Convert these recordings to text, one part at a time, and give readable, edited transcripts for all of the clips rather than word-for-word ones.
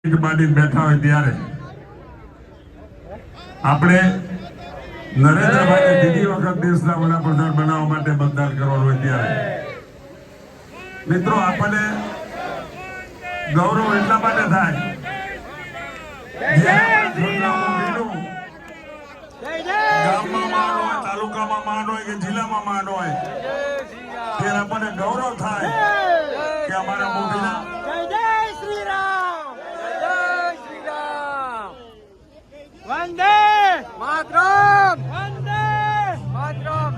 બાડી બેઠા હોય ત્યારે આપણે નરેન્દ્રભાઈને બીજી વખત દેશના વડાપ્રધાન બનાવવા માટે મતદાન કરવાનું હોય ત્યારે મિત્રો આપણને ગૌરવ એટલા માટે થાય ગામમાં માંડ હોય, તાલુકામાં માંડ હોય કે જિલ્લામાં માંડ હોય ત્યારે આપણને ગૌરવ થાય કે અમારા મોભીના વંદે માતરમ, વંદે માતરમ.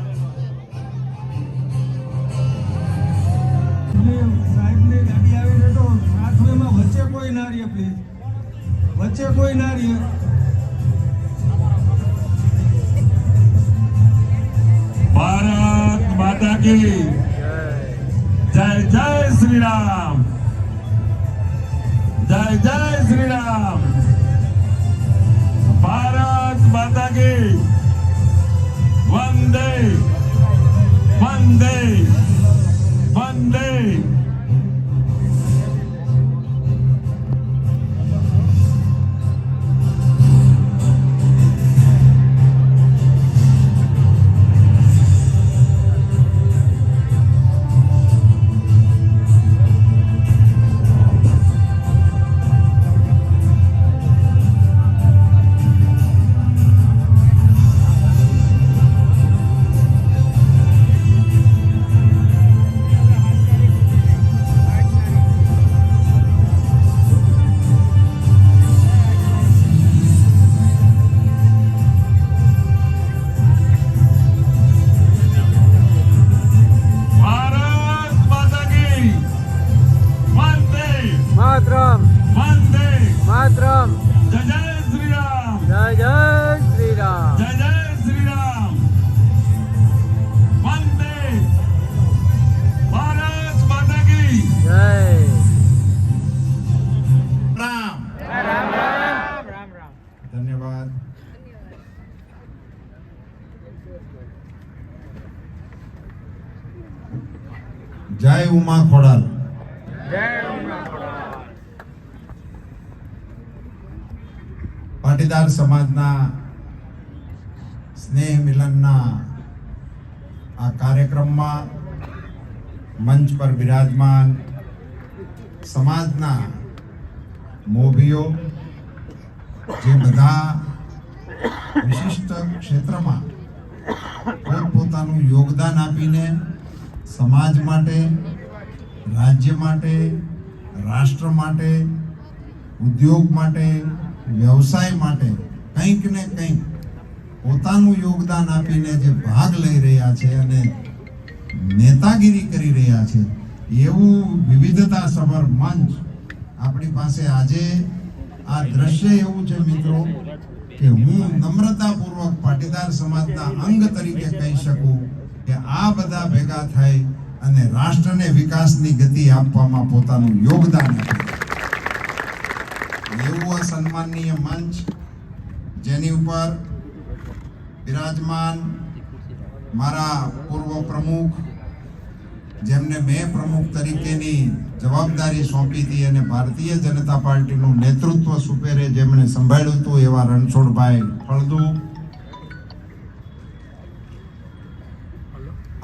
સાહેબની ગાડી આવીને તો હાથમાં વચ્ચે કોઈ ના રહે, પ્લીઝ વચ્ચે કોઈ ના રહે. ભારત માતા કી જય. જય શ્રી રામ. જય જય શ્રી રામ. भारत माता की वंदे वंदे वंदे. માતરમ, वंदे માતરમ. जय जय श्री राम. જય જય શ્રી રામ. जय जय श्री राम. वंदे भारत माता की જય. राम. રામ રામ રામ રામ. ધન્યવાદ. જય ઉમા ખોડાલ. જય ઉમા ખોડાલ. પાટીદાર સમાજના સ્નેહ મિલનના આ કાર્યક્રમમાં મંચ પર બિરાજમાન સમાજના મોભીઓ જે બધા વિશિષ્ટ ક્ષેત્રમાં પોતપોતાનું યોગદાન આપીને સમાજ માટે, રાજ્ય માટે, રાષ્ટ્ર માટે, ઉદ્યોગ માટે, વ્યવસાય માટે કંઈક ને કંઈક પોતાનું યોગદાન આપીને જે ભાગ લઈ રહ્યા છે અને નેતાગીરી કરી રહ્યા છે, એવું વિવિધતા સભર મંચ આપણી પાસે આજે આ દ્રશ્ય એવું છે મિત્રો કે હું નમ્રતાપૂર્વક પાટીદાર સમાજના અંગ તરીકે કહી શકું કે આ બધા ભેગા થઈ અને રાષ્ટ્રને વિકાસની ગતિ આપવામાં પોતાનું યોગદાન આપે એવું સન્માનનીય મંચ જેની ઉપર બિરાજમાન મારા પૂર્વ પ્રમુખ જેમને મેં પ્રમુખ તરીકેની જવાબદારી સોંપી હતી અને ભારતીય જનતા પાર્ટીનું નેતૃત્વ સુપેરે જેમણે સંભાળ્યું હતું એવા રણછોડભાઈ ફળદુ,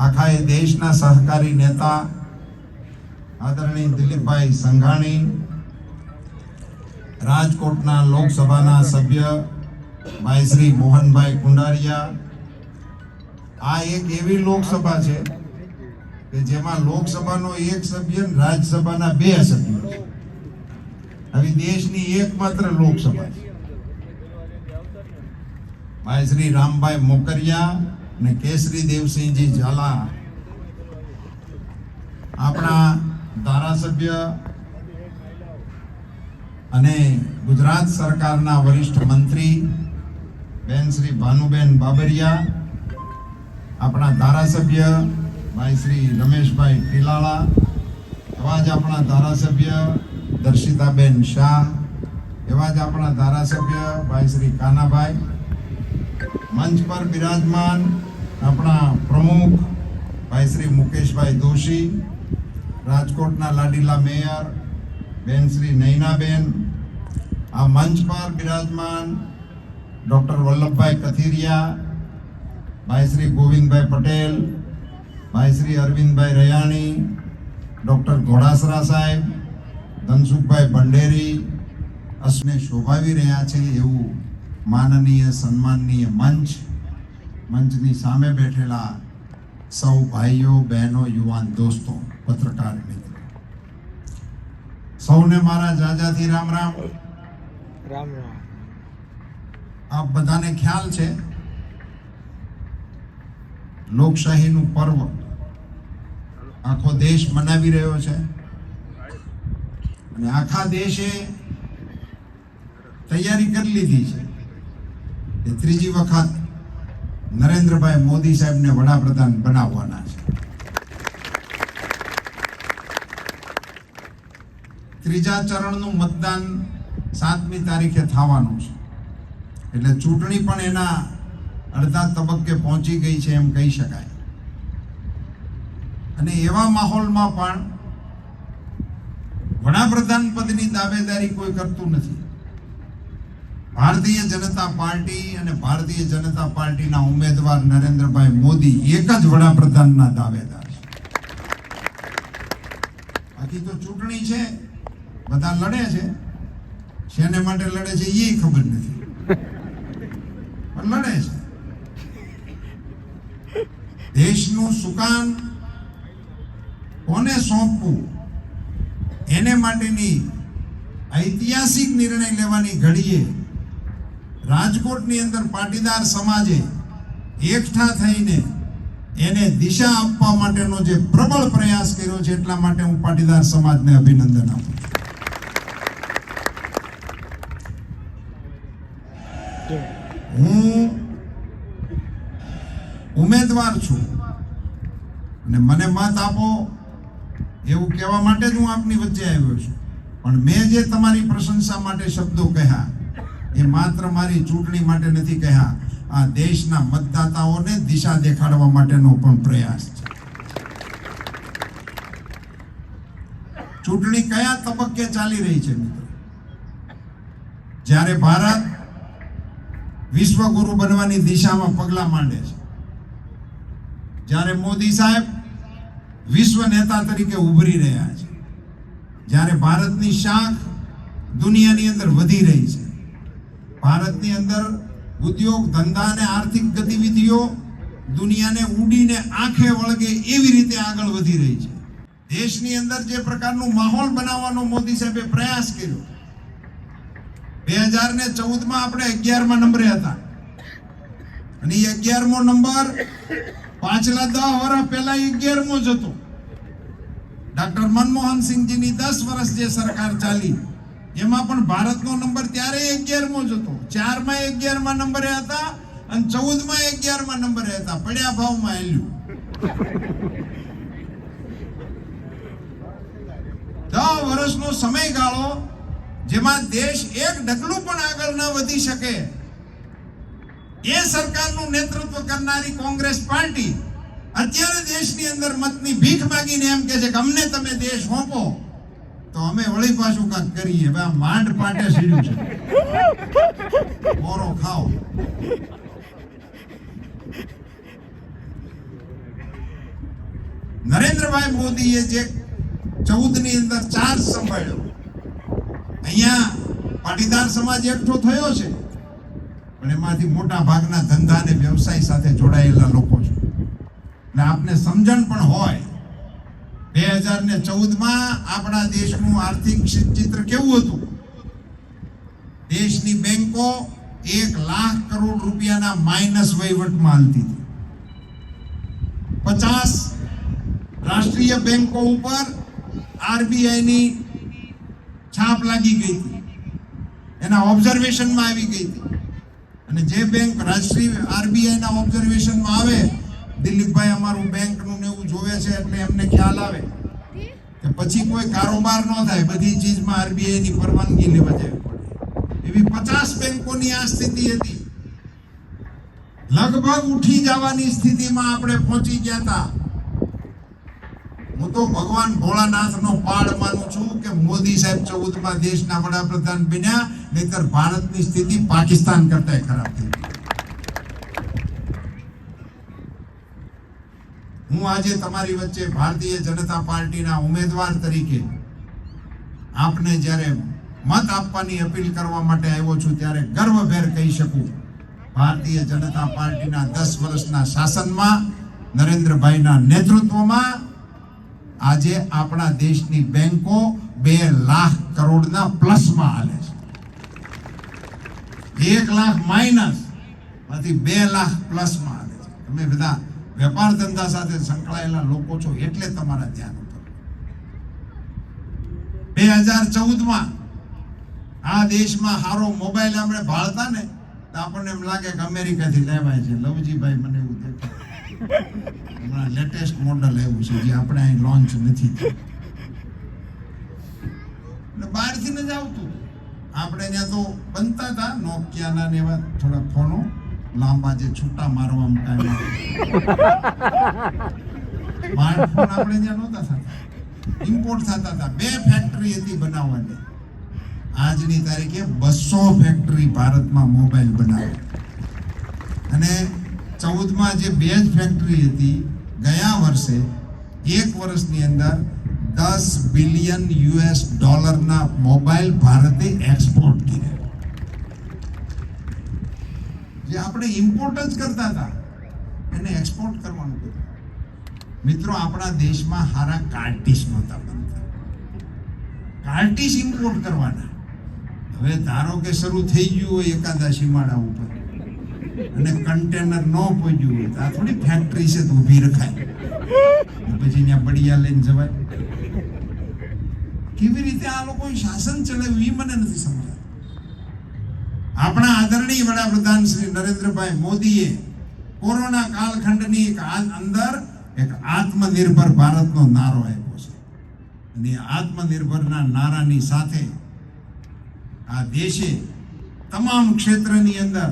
આખા એ દેશના સહકારી નેતા આદરણીય દિલીપભાઈ સંઘાણી, રાજકોટના લોકસભાના સભ્ય ભાઈ શ્રી મોહનભાઈ કુંડારિયા. આ એક એવી લોકસભા છે કે જેમાં લોકસભાનો એક સભ્ય અને રાજ્યસભાના 2 સભ્યો છે. આવી દેશની એકમાત્ર લોકસભા છે. ભાઈ શ્રી રામભાઈ મોકરિયા અને કેસરી દેવસિંહજી ઝાલા આપણા ધારાસભ્ય અને ગુજરાત સરકારના વરિષ્ઠ મંત્રી બેન શ્રી ભાનુબેન બાબરિયા, આપણા ધારાસભ્ય ભાઈ શ્રી રમેશભાઈ ટીલાળા, એવા જ આપણા ધારાસભ્ય દર્શિતાબેન શાહ, એવા જ આપણા ધારાસભ્ય ભાઈ શ્રી કાનાભાઈ, મંચ પર બિરાજમાન આપણા પ્રમુખ ભાઈ શ્રી મુકેશભાઈ દોશી, રાજકોટના લાડીલા મેયર બેન શ્રી નૈનાબેન, આ મંચ પર બિરાજમાન ડોક્ટર વલ્લભભાઈ કથિરિયા, ભાઈ શ્રી ગોવિંદભાઈ પટેલ, ભાઈ શ્રી અરવિંદભાઈ રયાણી, ડોક્ટર ઘોડાસરા સાહેબ, ધનસુખભાઈ ભંડેરી અસને શોભાવી રહ્યા છે એવું માનનીય સન્માનનીય મંચની સામે બેઠેલા સૌ ભાઈઓ બહેનો યુવાન દોસ્તો પત્રકાર મિત્રો સૌને મારા જાજાથી રામ રામ. રામ રામ. આપ બધાને ખ્યાલ છે લોકશાહીનું પર્વ આખો દેશ મનાવી રહ્યો છે અને આખા દેશે તૈયારી કરી લીધી છે કે ત્રીજી વખત નરેન્દ્રભાઈ મોદી સાહેબને વડાપ્રધાન બનાવવાના છે. ત્રીજા ચરણનું મતદાન 7મી તારીખે થવાનું છે એટલે ચૂંટણી પણ એના અડધા તબક્કે પહોંચી ગઈ છે એમ કહી શકાય. અને એવા માહોલમાં પણ વડાપ્રધાન પદની દાવેદારી કોઈ કરતું નથી. ભારતીય જનતા પાર્ટી અને ભારતીય જનતા પાર્ટીના ઉમેદવાર નરેન્દ્રભાઈ મોદી એક જ વડાપ્રધાનના દાવેદાર છે. બાકી તો ચૂંટણી છે, બધા લડે છે, શેને માટે લડે છે એ ખબર નથી, પણ લડે છે. દેશનું સુકાન કોને સોંપવું એને માટેની ઐતિહાસિક નિર્ણય લેવાની ઘડીએ રાજકોટની અંદર પાટીદાર સમાજે એકઠા થઈને એને દિશા આપવા માટેનો જે પ્રબળ પ્રયાસ કર્યો છે એટલા માટે હું પાટીદાર સમાજને અભિનંદન આપું છું. હું ઉમેદવાર છું અને મને મત આપો એવું કહેવા માટે જ હું આપની વચ્ચે આવ્યો છું. પણ મેં જે તમારી પ્રશંસા માટે શબ્દો કહ્યા એ માત્ર મારી ચૂંટણી માટે નથી કહ્યા, આ દેશના મતદાતાઓને દિશા દેખાડવા માટેનો પણ પ્રયાસ છે. ચૂંટણી કયા તબક્કે ચાલી રહી છે મિત્રો? જ્યારે ભારત વિશ્વગુરુ બનવાની દિશામાં પગલા માંડે છે, જ્યારે મોદી સાહેબ વિશ્વ નેતા તરીકે ઉભરી રહ્યા છે, જ્યારે ભારતની શાખ દુનિયાની અંદર વધી રહી છે, ભારતની અંદર ઉદ્યોગ ધંધા અને આર્થિક ગતિવિધિઓ દુનિયાને ઉડીને આંખે વળગે એવી રીતે આગળ વધી રહી છે. દેશની અંદર જે પ્રકારનું માહોલ બનાવવાનો મોદી સાહેબે પ્રયાસ કર્યો, 2014માં આપણે 11મા નંબરે હતા અને એ 11મો નંબર પાછલા 10 વર્ષ પહેલા 11મો જ હતો. ડોક્ટર મનમોહન સિંહજીની 10 વર્ષ જે સરકાર ચાલી એમાં પણ ભારતનો નંબર ત્યારે 11મો જ હતો. 4માં 11મા નંબરે હતા અને 14માં 11મા નંબરે હતા. પડ્યા ભાવમાં હેલ્યું. 10 વર્ષનો સમયગાળો જેમાં દેશ એક ડગલું પણ આગળ ન વધી શકે એ સરકારનું નેતૃત્વ કરનારી કોંગ્રેસ પાર્ટી અત્યારે દેશની અંદર મતની ભીખ માંગીને એમ કહે છે કે અમને તમે દેશ સોંપો તો અમે વળી પાછું કાંક કરીએ. હવે આ માંડ પાટે સીડ્યું છે, મોરો ખાઓ. નરેન્દ્રભાઈ મોદીએ જે 14ની અંદર ચાર્જ સંભાળ્યો, અહીંયા પાટીદાર સમાજ એકઠો થયો છે પણ એમાંથી મોટા ભાગના ધંધા અને વ્યવસાય સાથે જોડાયેલા લોકો છે. એટલે આપને સમજણ પણ હોય 2014માં આપણા દેશનું આર્થિક ચિત્ર કેવું હતું. દેશની બેંકો 1 લાખ કરોડ રૂપિયાના માઇનસ વહીવટમાં હાલતી હતી. 50 રાષ્ટ્રીય બેંકો ઉપર આરબીઆઈની છાપ લાગી ગઈ હતી, એના ઓબ્ઝર્વેશનમાં આવી ગઈ હતી. અને જે બેંક રાષ્ટ્રીય આરબીઆઈના ઓબ્ઝર્વેશનમાં આવે, દિલીપભાઈ અમારું બેંકનું ને એવું જોવે છે એટલે એમને ખ્યાલ આવે કે પછી કોઈ કારોબાર ન થાય, બધી ચીજમાં આરબીઆઈની પરવાનગી લેવા જવી પડે. એવી 50 બેંકોની આ સ્થિતિ હતી. લગભગ ઉઠી જવાની સ્થિતિમાં આપણે પહોંચી ગયા હતા. હું તો ભગવાન ભોળાનાથનો પાડ માનું છું કે મોદી સાહેબ 14મા દેશના વડાપ્રધાન બન્યા, નહીતર ભારતની સ્થિતિ પાકિસ્તાન કરતા ખરાબ થઈ. હું આજે તમારી વચ્ચે ભારતીય જનતા પાર્ટીના ઉમેદવાર તરીકે આપને જ્યારે મત આપવાની અપીલ કરવા માટે આવ્યો છું ત્યારે ગર્વભેર કહી શકું, ભારતીય જનતા પાર્ટીના 10 વર્ષના શાસનમાં નરેન્દ્રભાઈના નેતૃત્વમાં આજે આપણા દેશની બેંકો 2 લાખ કરોડના પ્લસમાં હાલે છે. 1 લાખ માઇનસ માંથી 2 લાખ પ્લસમાં હાલે છે. તમે બધા વેપાર ધંધા સાથે સંકળાયેલા લોકો છો એટલે તમારા ધ્યાન ઉપર. 2014માં આ દેશમાં હારો મોબાઈલ આપણે ભાળતા ને તો આપણને એમ લાગે કે અમેરિકાથી લેવાય છે. લવજીભાઈ મને એવું દેખાય હમણાં લેટેસ્ટ મોડલ આવ્યું છે જે આપણે અહીં લોન્ચ નથી થયું, એટલે બહારથી જ આવતું. આપણે ત્યાં તો બનતા હતા નોકિયાના ને એવા થોડા ફોનો લાંબા જે છૂટા મારવામાં કામ આવે. સ્માર્ટફોન આપણે ત્યાં નહોતા થતા, ઇમ્પોર્ટ થતા હતા. 2 ફેક્ટરી હતી બનાવવાની. આજની તારીખે 200 ફેક્ટરી ભારતમાં મોબાઈલ બનાવે. અને 14માં જે 2 જ ફેક્ટરી હતી, ગયા વર્ષે 1 વર્ષની અંદર $10 બિલિયન ના મોબાઈલ ભારતે એક્સપોર્ટ કર્યા. જે આપણે ઇમ્પોર્ટ જ કરતા હતા એને એક્સપોર્ટ કરવાનું કર્યું. મિત્રો, આપણા દેશમાં હારા કાર્ટિસ નહોતા બનતા, કાર્ટિસ ઇમ્પોર્ટ કરવાના. હવે ધારો કે શરૂ થઈ ગયું હોય એકાદા સીમાડા ઉપર અને કન્ટેનર ન પહોંચ્યું હોય તો આ થોડી ફેક્ટરી છે તો ઊભી રખાય, પછી ત્યાં બળિયા લઈને જવાય. કેવી રીતે આ લોકોએ શાસન ચલાવ્યું એ મને નથી સમજાતું. આપણા આદરણીય વડાપ્રધાન શ્રી નરેન્દ્રભાઈ મોદીએ કોરોના કાળખંડની અંદર એક આત્મનિર્ભર ભારતનો નારો આપ્યો છે. અને આત્મનિર્ભરના નારાની સાથે આ દેશે તમામ ક્ષેત્રની અંદર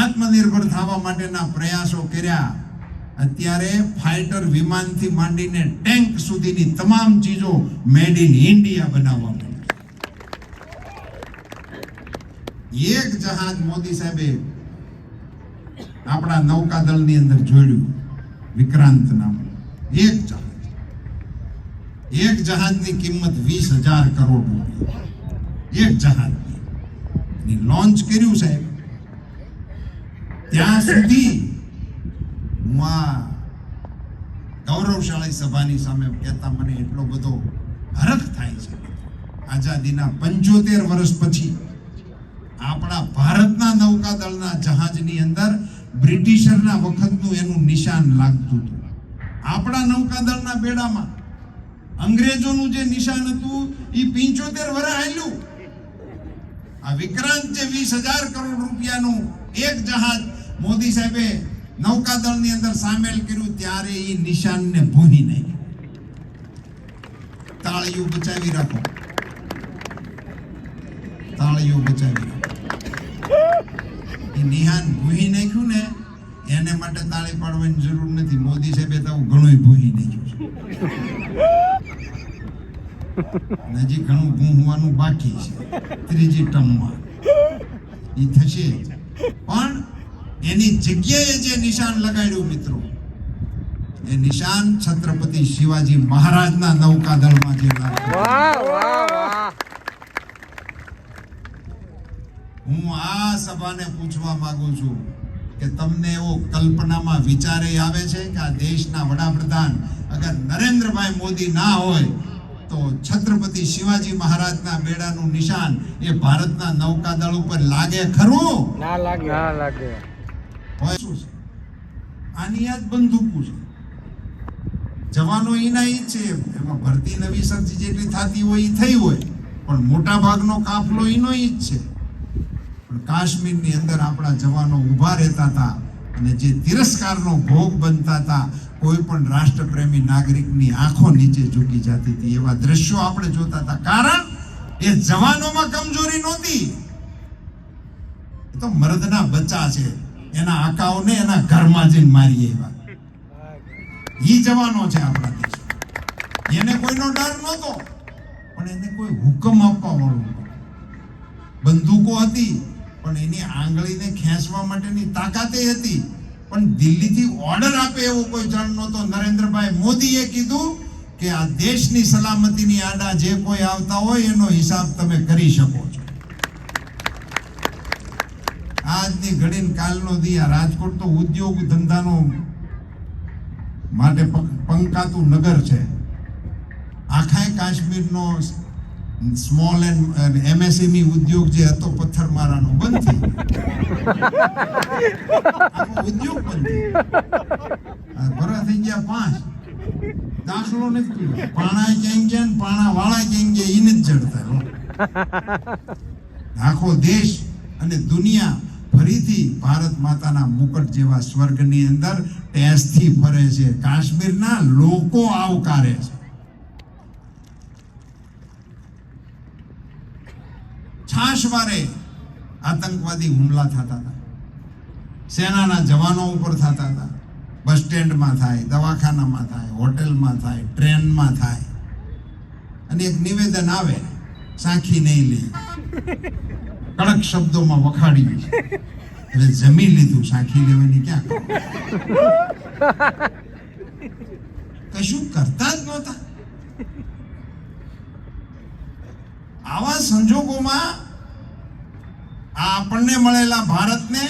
આત્મનિર્ભર થવા માટેના પ્રયાસો કર્યા. અત્યારે ફાઇટર વિમાનથી માંડીને ટેન્ક સુધીની તમામ ચીજો મેડ ઇન ઇન્ડિયા બનાવવા માંડી. એક જહાજ મોદી સાહેબે આપણા નૌકાદળની અંદર જોડ્યું, વિક્રાંત નામનું એક જહાજ. એક જહાજની કિંમત 20,000 કરોડ રૂપિયા. એક જહાજની લોન્ચ કર્યું સાહેબ. ત્યાં સુધી હું આ ગૌરવશાળી સભાની સામે કહેતા મને એટલો બધો હરખ થાય છે. આઝાદીના 75 વર્ષ પછી આપણા ભારતના નૌકાદળના જહાજની અંદર બ્રિટિશરના વખતનું એનું નિશાન લાગતું હતું. આપણા નૌકાદળના બેડામાં અંગ્રેજોનું જે નિશાન હતું એ 75 વર્ષ હાલ્યું. આ વિક્રાંત જે 20,000 કરોડ રૂપિયાનું એક જહાજ મોદી સાહેબે નૌકાદળની અંદર સામેલ કર્યું ત્યારે એ નિશાનને ભૂલી નાખ્યું. તાળીઓ બચાવી રાખો, તાળીઓ બચાવી રાખો. એ નિશાન ભૂલી નાખ્યું ને એને માટે તાળી પાડવાની જરૂર નથી. મોદી સાહેબે તો ઘણું ભૂલી નાખ્યું છે. હજી ઘણું ભૂંવાનું બાકી છે. 3જી ટર્મમાં એ થશે. પણ એની જગ્યાએ જે નિશાન લગાડ્યું મિત્રો, એ નિશાન છત્રપતિ શિવાજી મહારાજના નૌકાદળમાં જે લાગ્યું. હું આ સભાને પૂછવા માંગુ છું કે તમને એવો કલ્પનામાં વિચારે આવે છે કે આ દેશના વડાપ્રધાન અગર નરેન્દ્રભાઈ મોદી ના હોય તો છત્રપતિ શિવાજી મહારાજના બેડાનું નિશાન એ ભારતના નૌકાદળ ઉપર લાગે ખરું? ના લાગે, ના લાગે. આની યાદ બંદૂકો છે. જવાનો એના ઈ છે, એમાં ભરતી નવી સરજી જેટલી થતી હોય એ થઈ હોય, પણ મોટા ભાગનો કાફલો એનો ઈ જ છે. પણ કાશ્મીરની અંદર આપણા જવાનો ઊભા રહેતા હતા અને જે તિરસ્કારનો ભોગ બનતા હતા, કોઈ પણ રાષ્ટ્રપ્રેમી નાગરિકની આંખો નીચે ઝૂકી જતી હતી. એવા દ્રશ્યો આપણે જોતા હતા. કારણ એ જવાનોમાં કમજોરી નહોતી, એ તો મર્દના બચ્ચા છે. એના આકાઓને એના ઘરમાં જઈને મારીએ એવા ઈ જવાનો છે આપણા દેશ. એને કોઈનો ડર નહોતો, પણ એને કોઈ હુકમ આપવા વાળું નહોતું. બંદૂકો હતી પણ એની આંગળીને ખેંચવા માટેની તાકાતે હતી, પણ દિલ્હીથી ઓર્ડર આપે એવો કોઈ જણ નહોતો. નરેન્દ્રભાઈ મોદીએ કીધું કે આ દેશની સલામતીની આડા જે કોઈ આવતા હોય એનો હિસાબ તમે કરી શકો છો. આજની ઘડીને કાલનો દી આ રાજકોટ તો ઉદ્યોગ ધંધાનો માટે પંકાતું નગર છે. આખા કાશ્મીરનો સ્મોલ એન્ડ MSME ઉદ્યોગ જે હતો પથ્થરમારાનો બંધ થઈ આખો ઉદ્યોગ બંધ થઈ. ભરા થઈ ગયા 5. દાખલો નથી કર્યો. પાણા ક્યાં ગયા ને પાણા વાળા ક્યાં ગયા એને જ જડતા. આખો દેશ અને દુનિયા ફરીથી ભારત માતાના મુકટ જેવા સ્વર્ગની અંદર ટેસથી ફરે છે. કાશ્મીરના લોકો આવકારે છે. છાશવારે આતંકવાદી હુમલા થતા હતા, સેનાના જવાનો ઉપર થતા હતા. બસ સ્ટેન્ડમાં થાય, દવાખાનામાં થાય, હોટેલમાં થાય, ટ્રેનમાં થાય. અને એક નિવેદન આવે, સાખી નહીં લે, કડક શબ્દોમાં વખાડી એટલે જમી લીધું. સાખી લેવાની ક્યાં કરો? કશું કરતા જ નહોતા. આવા સંજોગોમાં આપણને મળેલા ભારતને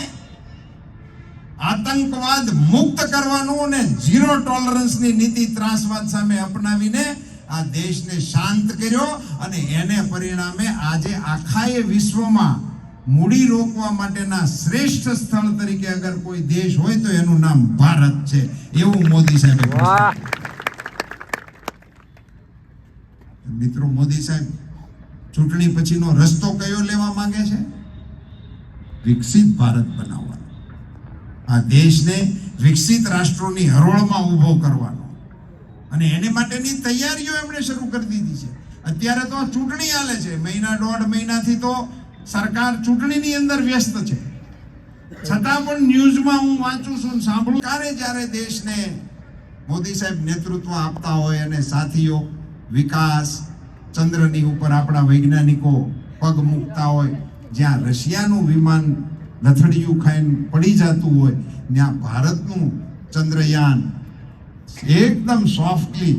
આતંકવાદ મુક્ત કરવાનું અને ઝીરો ટોલરન્સની નીતિ ત્રાસવાદ સામે અપનાવીને આ દેશને શાંત કર્યો. અને એને પરિણામે આજે આખા વિશ્વમાં મૂડી રોકવા માટેના શ્રેષ્ઠ સ્થળ તરીકે અગર કોઈ દેશ હોય તો એનું નામ ભારત છે, એવું મોદી સાહેબે કહ્યું. મિત્રો, મોદી સાહેબ ચૂંટણી પછીનો રસ્તો કયો લેવા માંગે છે? વિકસિત ભારત બનાવવાનો, આ દેશને વિકસિત રાષ્ટ્રોની હરોળમાં ઊભો કરવાનો. અને એને માટેની તૈયારીઓ એમણે શરૂ કરી દીધી છે. અત્યારે તો ચૂંટણી હાલે છે. મહિના 1.5 મહિનાથી તો સરકાર ચૂંટણીની અંદર વ્યસ્ત છે. છતાં પણ ન્યૂઝમાં હું વાંચું છું, સાંભળું, જ્યારે દેશને મોદી સાહેબ નેતૃત્વ આપતા હોય અને સાથીઓ વિકાસ ચંદ્રની ઉપર આપણા વૈજ્ઞાનિકો પગ મૂકતા હોય, જ્યાં રશિયાનું વિમાન લથડિયું ખાઈને પડી જતું હોય, ત્યાં ભારતનું ચંદ્રયાન એકદમ સોફ્ટલી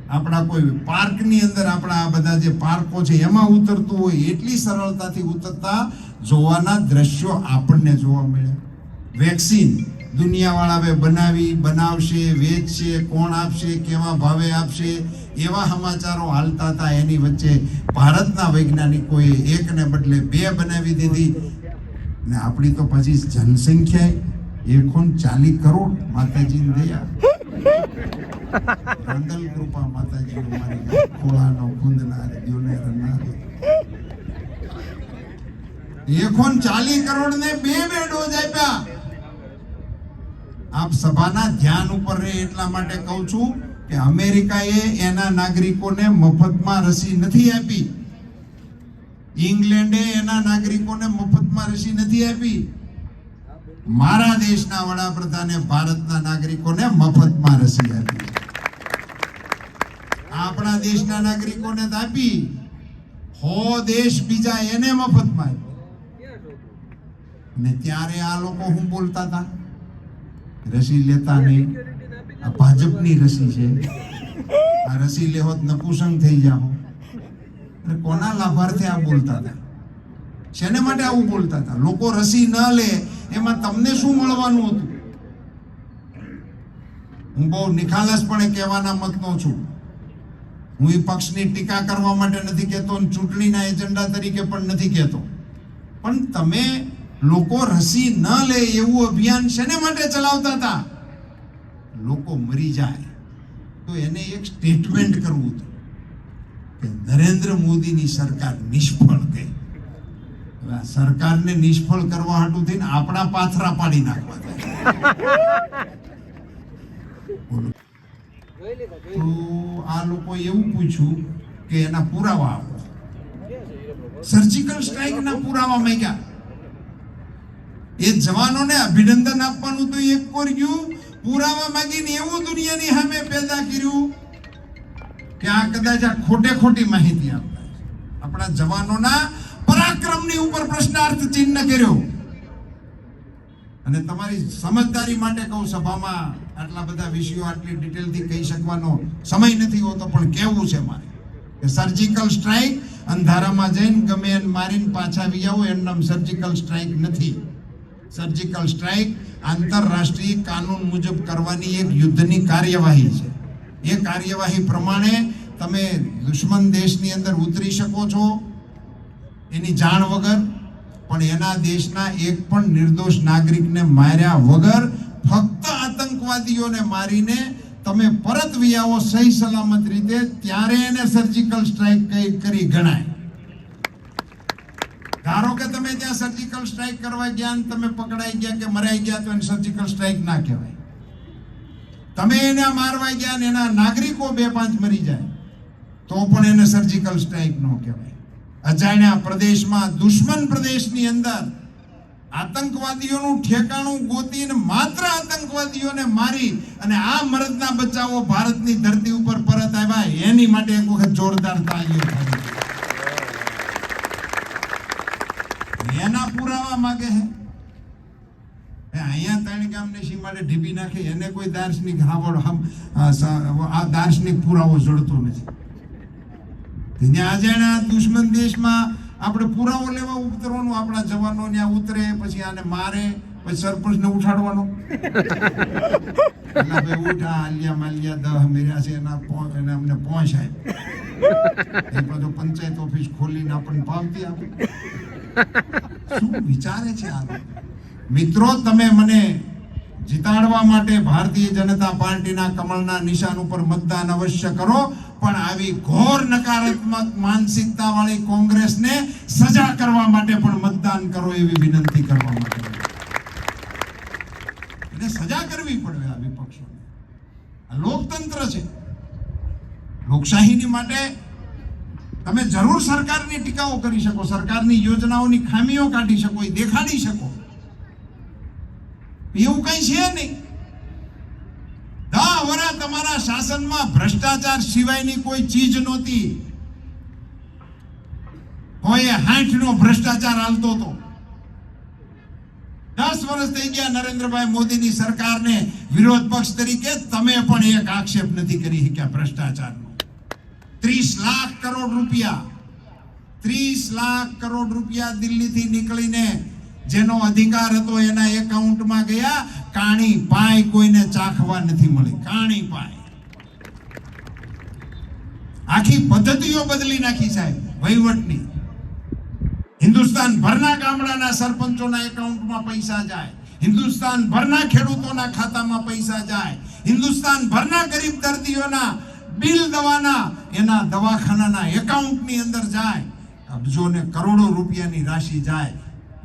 આપણા કોઈ પાર્કની અંદર, આપણા આ બધા જે પાર્કો છે એમાં ઉતરતું હોય, એટલી સરળતાથી ઉતરતા જોવાના દ્રશ્યો આપણને જોવા મળે. વેક્સિન દુનિયાવાળા હવે બનાવશે, વેચશે, કોણ આપશે, કેવા ભાવે આપશે, એવા સમાચારો હાલતા હતા. એની વચ્ચે ભારતના વૈજ્ઞાનિકોએ એકને બદલે 2 બનાવી દીધી. ને આપણી તો પછી જનસંખ્યા 140 કરોડ. માતાજીની દયા, રંગલ કૃપા માતાજી, મારી ખોળાનો ખુંદનાર દિયોને રનાર. 140 કરોડ ને 2 ડોઝ આપ્યા. આપ સભાના ધ્યાન ઉપર રહે એટલા માટે કહું છું કે અમેરિકાએ એના નાગરિકોને મફતમાં રસી નથી આપી. ઇંગ્લેન્ડે એના નાગરિકોને મફતમાં રસી નથી આપી. મારા દેશના વડાપ્રધાને ભારતના નાગરિકોને મફતમાં રસી આપી. આપણા દેશના નાગરિકોને આપી, 100 દેશ બીજા એને મફતમાં આપી. ને ત્યારે આ લોકો શું બોલતા હતા? રસી લેતા નહીં, આ ભાજપની રસી છે, આ રસી લેહોત નપુસંગ થઈ જાઓ. કોના લાભાર્થે આ બોલતા હતા? શેને માટે આવું બોલતા હતા? લોકો રસી ન લે એમાં તમને શું મળવાનું હતું? હું બહુ નિખાલસપણે કહેવાના મતનો છું. હું એ પક્ષની ટીકા કરવા માટે નથી કહેતો, ચૂંટણીના એજન્ડા તરીકે પણ નથી કહેતો. પણ તમે લોકો રસી ન લે એવું અભિયાન શેને માટે ચલાવતા હતા? લોકો મરી જાય તો એને એક સ્ટેટમેન્ટ કરવું હતું કે નરેન્દ્ર મોદીની સરકાર નિષ્ફળ ગઈ. સરકારને નિષ્ફળ કરવા હાટું થઈને આપણા પાથરા પાડી નાખવા. તો આ લોકો એવું પૂછ્યું કે એના પુરાવા આપો. સર્જિકલ સ્ટ્રાઇકના પુરાવા માંગ્યા. એ જવાનોને અભિનંદન આપવાનું તો એક કર્યું, પુરાવા માંગીને એવું દુનિયાની સામે પેદા કર્યું કે આ કદાચ આ ખોટી માહિતી આપતા છે. આપણા જવાનોના પરાક્રમની ઉપર પ્રશ્નાર્થ ચિહ્ન કર્યો. અને તમારી સમજદારી માટે કહું, સભામાં આટલા બધા વિષયો આટલી ડિટેલથી કહી શકવાનો સમય નથી હોતો, પણ કહેવું છે મારે કે સર્જિકલ સ્ટ્રાઇક અંધારામાં જઈને ગમે એને મારીને પાછા આવી આવો એનું નામ સર્જિકલ સ્ટ્રાઇક નથી. સર્જિકલ સ્ટ્રાઇક આંતરરાષ્ટ્રીય કાનૂન મુજબ કરવાની એક યુદ્ધની કાર્યવાહી છે. એ કાર્યવાહી પ્રમાણે તમે દુશ્મન દેશની અંદર ઉતરી શકો છો એની જાણ વગર, પણ એના દેશના એક પણ નિર્દોષ નાગરિકને માર્યા વગર ફક્ત આતંકવાદીઓને મારીને તમે પરત વી આવો સહી સલામત રીતે, ત્યારે એને સર્જિકલ સ્ટ્રાઇક કરી ગણાય. ધારો કે તમે ત્યાં સર્જિકલ સ્ટ્રાઇક કરવા ગયા ને તમે પકડાઈ ગયા કે મરાઈ ગયા તો એને સર્જિકલ સ્ટ્રાઇક ના કહેવાય. તમે એને મારવા ગયા ને એના નાગરિકો 2-5 મરી જાય તો પણ એને સર્જિકલ સ્ટ્રાઇક ન કહેવાય. અજાણ્યા પ્રદેશમાં, દુશ્મન પ્રદેશની અંદર આતંકવાદીઓનું ઠેકાણું ગોતીને માત્ર આતંકવાદીઓને મારી અને આ મરદના બચ્ચાઓ ભારતની ધરતી ઉપર પરત આવ્યા, એની માટે એક વખત જોરદાર તાળીઓ થાય. એના પુરાવા માંગે છે. અહીંયા 3 ગામને સીમાડે ઢીબી નાખી એને કોઈ દાર્શનિક આ દાર્શનિક પુરાવો જડતો નથી. અજાણ્યા દુશ્મન દેશમાં આપણે પુરાવો લેવા ઉતરવાનું, આપણા જવાનો ત્યાં ઉતરે પછી આને મારે, પછી સરપંચને ઉઠાડવાનો. ભાઈ ઉઠા, આલિયા માલિયા 10 મેર્યા છે એને અમને પહોંચાય એ બધો પંચાયત ઓફિસ ખોલીને આપણને પાવતી આપે. શું વિચારે છે આ? મિત્રો, તમે મને જીતાડવા માટે ભારતીય જનતા પાર્ટીના કમળના નિશાન ઉપર મતદાન અવશ્ય કરો, પણ આવી ઘોર નકારાત્મક માનસિકતા વાળી કોંગ્રેસને સજા કરવા માટે પણ મતદાન કરો એવી વિનંતી કરવા માટે. એને સજા કરવી પડે આ વિપક્ષોને. આ લોકતંત્ર છે. લોકશાહીની માટે તમે જરૂર સરકારની ટીકાઓ કરી શકો, સરકારની યોજનાઓની ખામીઓ કાઢી શકો, એ દેખાડી શકો. એવું કઈ છે નહીં. 10 વર્ષ તમારા શાસનમાં ભ્રષ્ટાચાર સિવાયની કોઈ ચીજ નહોતી. કોઈ 60 નો ભ્રષ્ટાચાર હાલતો હતો. 10 વર્ષ થઈ ગયા નરેન્દ્રભાઈ મોદીની સરકારને. વિરોધ પક્ષ તરીકે તમે પણ એક આક્ષેપ નથી કરી શક્યા ભ્રષ્ટાચારનો. 30 લાખ કરોડ રૂપિયા 30 લાખ કરોડ રૂપિયા દિલ્હીથી નીકળીને જેનો અધિકાર હતો એના એકાઉન્ટમાં ગયા. કાણી પાય કોઈને ચાખવા નથી મળી. કાણી પાય. આખી પદ્ધતિઓ બદલી નાખી સાહેબ વહીવટની. હિન્દુસ્તાન ભરના ગામડાના સરપંચોના એકાઉન્ટમાં પૈસા જાય, હિન્દુસ્તાન ભરના ખેડૂતોના ખાતામાં પૈસા જાય, હિન્દુસ્તાન ભરના ગરીબ દર્દીઓના બિલ દવાના એના દવાખાનાના એકાઉન્ટની અંદર જાય. અબજો ને કરોડો રૂપિયાની રાશિ જાય.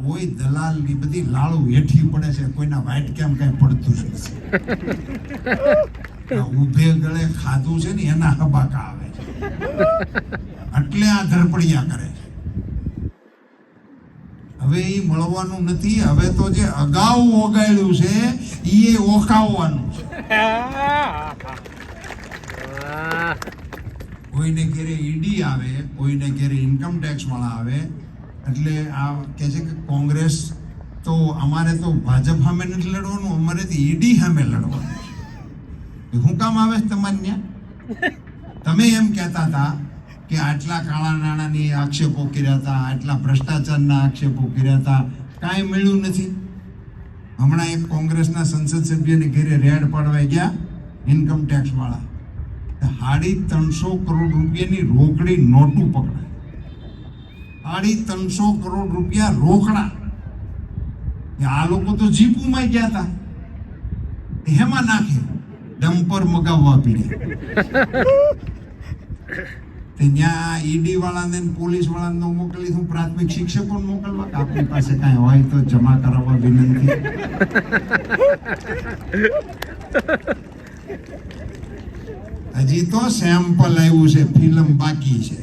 કોઈ દલાલની બધી લાળુ હેઠી પડે છે, કોઈના વાઈટ કેમ કઈ પડતું જ નથી. ઉભે ગળે ખાધું છે ને એના હબાકા આવે છે, એટલે આ ધરપડિયા કરે છે. હવે એ મળવાનું નથી. હવે તો જે અગાઉ ઓગાળ્યું છે એ ઓકાવવાનું છે. કોઈને ઘેરે ઈડી આવે, કોઈને ઘેરે ઇન્કમ ટેક્સ વાળા આવે. એટલે આ કહે છે કે કોંગ્રેસ તો અમારે તો ભાજપ સામે નથી લડવાનું, અમારે તો ઈડી સામે લડવાનું છે. શું કામ આવે છે તમારે ત્યાં? તમે એમ કહેતા હતા કે આટલા કાળા નાણાંની આક્ષેપો કર્યા હતા, આટલા ભ્રષ્ટાચારના આક્ષેપો કર્યા હતા, કાંઈ મળ્યું નથી. હમણાં એક કોંગ્રેસના સંસદ સભ્યને ઘેરે રેડ પાડવા ગયા ઇન્કમ ટેક્સ વાળા. 350 કરોડ રૂપિયાની રોકડી નોટું પકડાય. 350 કરોડ રૂપિયા રોકડા. આ લોકો તો જીપુમાં ગયા હતા, એમાં નાખે ડમ્પર મગાવવા પીડ્યા. ત્યાં ઈડી વાળાને પોલીસ વાળાને મોકલી, હું પ્રાથમિક શિક્ષકોને મોકલવા, આપણી પાસે કાંઈ હોય તો જમા કરાવવા વિનંતી. હજી તો સેમ્પલ આવ્યું છે, ફિલ્મ બાકી છે.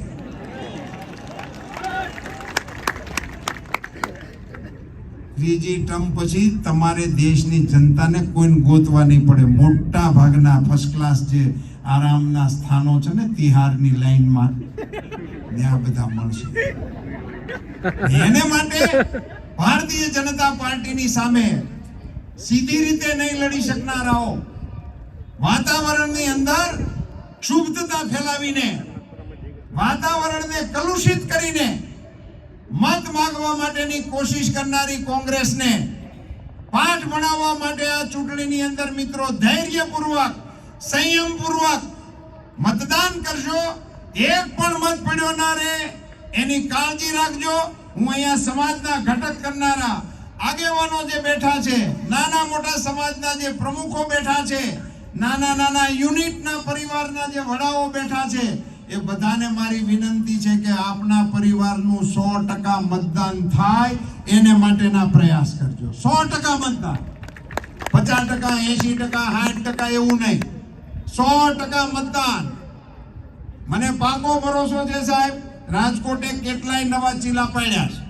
ત્રીજી ટર્મ પછી તમારે દેશની જનતાને કોઈને ગોતવા નહીં પડે. મોટા ભાગના ફર્સ્ટ ક્લાસ જે આરામના સ્થાનો છે ને તિહારની લાઈનમાં ત્યાં બધા મળશે. એને માટે ભારતીય જનતા પાર્ટીની સામે સીધી રીતે નહીં લડી શકનારાઓ વાતાવરણની અંદર ક્ષુબ્ધતા ફેલાવીને વાતાવરણને કલુષિત કરીને મત માંગવા માટેની કોશિશ કરનારી કોંગ્રેસને પાઠ ભણાવવા માટે આ ચૂંટણીની અંદર મિત્રો ધૈર્યપૂર્વક સંયમપૂર્વક મતદાન કરજો. એક પણ મત પડ્યો ના રહે એની કાળજી રાખજો. હું અહીંયા સમાજના ઘટક કરનારા આગેવાનો જે બેઠા છે, નાના મોટા સમાજના જે પ્રમુખો બેઠા છે, નાના નાના યુનિટના પરિવારના જે વડાઓ બેઠા છે, એ બધાને મારી વિનંતી છે કે આપના પરિવારનું 100% મતદાન થાય એને માટેના પ્રયાસ કરજો. 100% મતદાન, 50%, 80%, 60% એવું નહીં, 100% મતદાન. મને પાકો ભરોસો છે સાહેબ, રાજકોટે કેટલાય નવા ચીલા પાડ્યા છે.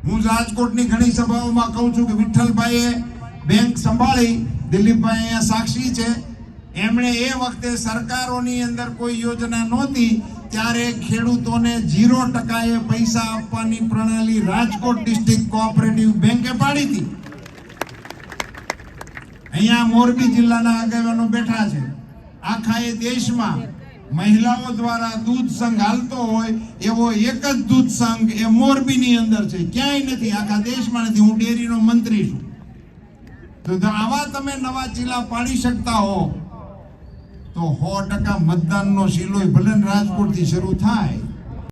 હું રાજકોટની ઘણી સભાઓમાં કહું છું કે વિઠ્ઠલભાઈએ બેંક સંભાળી, દિલીપભાઈ અહીંયા સાક્ષી છે, એમણે એ વખતે સરકારોની અંદર કોઈ યોજના નહોતી ત્યારે ખેડૂતોને 0% પૈસા આપવાની પ્રણાલી રાજકોટ ડિસ્ટ્રિક્ટ કોઓપરેટિવ બેંકે પાડી હતી. અહીંયા મોરબી જિલ્લાના આગેવાનો બેઠા છે. આખા એ દેશમાં મહિલાઓ દ્વારા દૂધ સંઘ હાલતો હોય એવો એક જ દૂધ સંઘ એ મોરબીની અંદર છે, ક્યાંય નથી, આખા દેશમાં નથી. હું ડેરીનો મંત્રી છું. તો આવા તમે નવા ચીલા પાડી શકતા હો તો 100% મતદાનનો શીલો ભલે રાજકોટથી શરૂ થાય